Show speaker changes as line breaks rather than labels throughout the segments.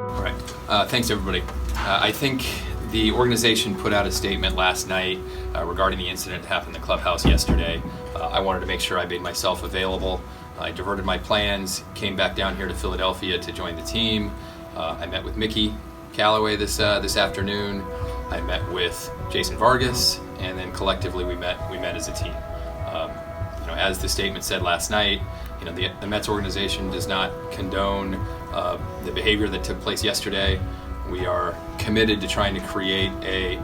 All right. Thanks, everybody. I think the organization put out a statement last night regarding the incident that happened in the clubhouse yesterday. I wanted to make sure I made myself available. I diverted my plans, came back down here to Philadelphia to join the team. I met with Mickey Callaway this afternoon. I met with Jason Vargas, and then collectively we met as a team. As the statement said last night, the Mets organization does not condone the behavior that took place yesterday. We are committed to trying to create a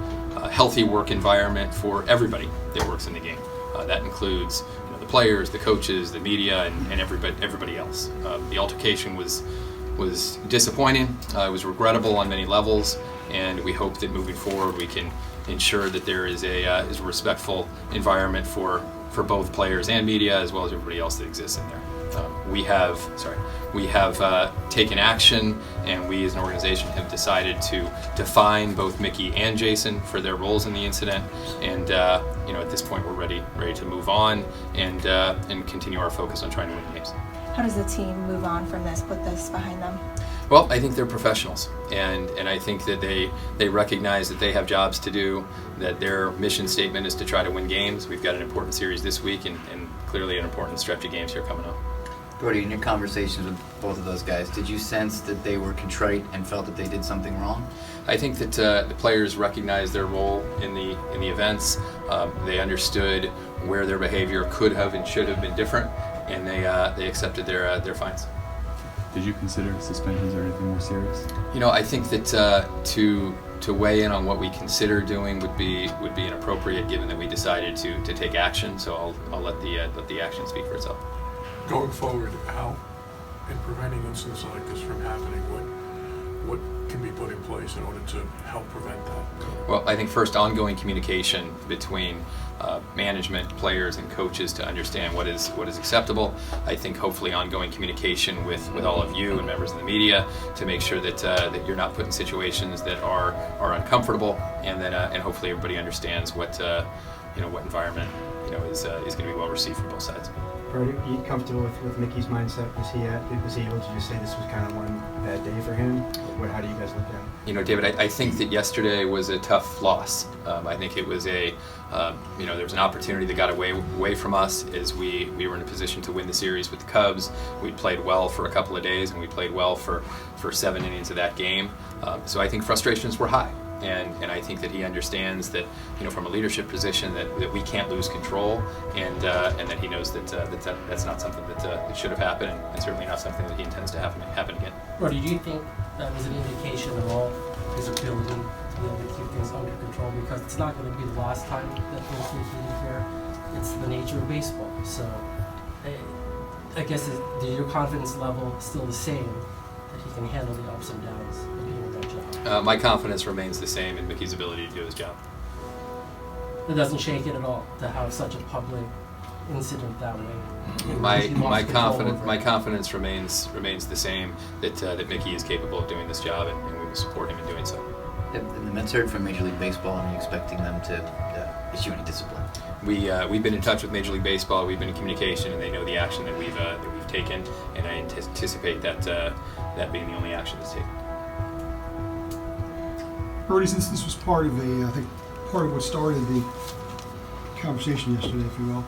healthy work environment for everybody that works in the game. That includes the players, the coaches, the media, and everybody else. The altercation was disappointing. It was regrettable on many levels, and we hope that moving forward we can ensure that there is a respectful environment for both players and media, as well as everybody else that exists in there. We have taken action, and we as an organization have decided to fine both Mickey and Jason for their roles in the incident. And at this point, we're ready to move on and continue our focus on trying to win games.
How does the team move on from this, put this behind them?
Well, I think they're professionals, and I think that they recognize that they have jobs to do, that their mission statement is to try to win games. We've got an important series this week and clearly an important stretch of games here coming up.
Brodie, in your conversations with both of those guys, did you sense that they were contrite and felt that they did something wrong?
I think that the players recognized their role in the events. They understood where their behavior could have and should have been different, and they accepted their fines.
Did you consider suspensions or anything more serious?
I think that to weigh in on what we consider doing would be inappropriate, given that we decided to take action. So I'll let the action speak for itself.
Going forward, how, in preventing incidents like this from happening, what can be put in place in order to help prevent that?
Well, I think first, ongoing communication between management, players, and coaches to understand what is acceptable. I think hopefully ongoing communication with all of you and members of the media to make sure that you're not put in situations that are uncomfortable, and hopefully everybody understands what environment is going to be well received from both sides.
Are you comfortable with Mickey's mindset? Was he able to just say this was kind of one bad day for him? How do you guys look at it?
David, I think that yesterday was a tough loss. I think it was there was an opportunity that got away from us as we were in a position to win the series with the Cubs. We played well for a couple of days, and we played well for 7 innings of that game. So I think frustrations were high. And I think that he understands that, from a leadership position, that we can't lose control, and that he knows that that's not something that should have happened, and certainly not something that he intends to happen again.
Brodie, do you think that was an indication of all his ability to be able to keep things under control? Because it's not going to be the last time that things get heated here. It's the nature of baseball. So I guess is your confidence level still the same that he can handle the ups and downs of being in that job?
My confidence remains the same in Mickey's ability to do his job.
It doesn't shake it at all to have such a public incident that way.
My confidence remains the same that Mickey is capable of doing this job, and we will support him in doing so.
And the Mets heard from Major League Baseball, and are you expecting them to issue any discipline?
We've been in touch with Major League Baseball. We've been in communication, and they know the action that we've taken, and I anticipate that being the only action that's taken.
Brodie, since this was part of what started the conversation yesterday, if you will,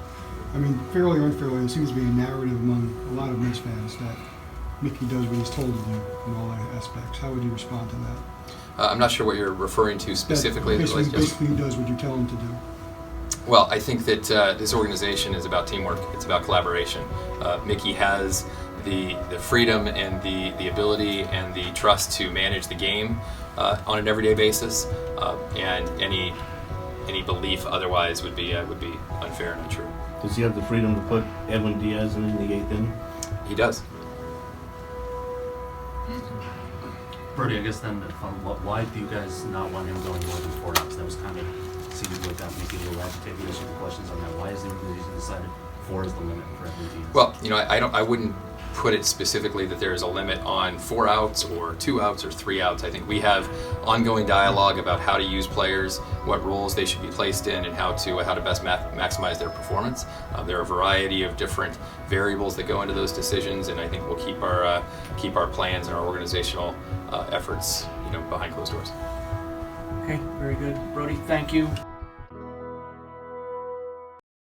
I mean, fairly or unfairly, there seems to be a narrative among a lot of Mets fans that Mickey does what he's told to do in all aspects. How would you respond to that?
I'm not sure what you're referring to specifically.
Basically, he does what you tell him to do.
Well, I think that this organization is about teamwork. It's about collaboration. Mickey has the freedom and the ability and the trust to manage the game on an everyday basis, and any belief otherwise would be unfair and untrue.
Does he have the freedom to put Edwin Diaz in the 8th inning?
He does.
Brodie, I guess then, why do you guys not want him going more than 4 outs? That was kind of seemed like that Mickey a little agitated. You guys have questions on that. Why is the organization decided 4 is the limit for Edwin Diaz?
Well, I wouldn't put it specifically that there is a limit on 4 outs or 2 outs or 3 outs. I think we have ongoing dialogue about how to use players, what roles they should be placed in, and how to best maximize their performance. There are a variety of different variables that go into those decisions, and I think we'll keep our plans and our organizational efforts, behind closed doors.
Okay, very good. Brodie, thank you.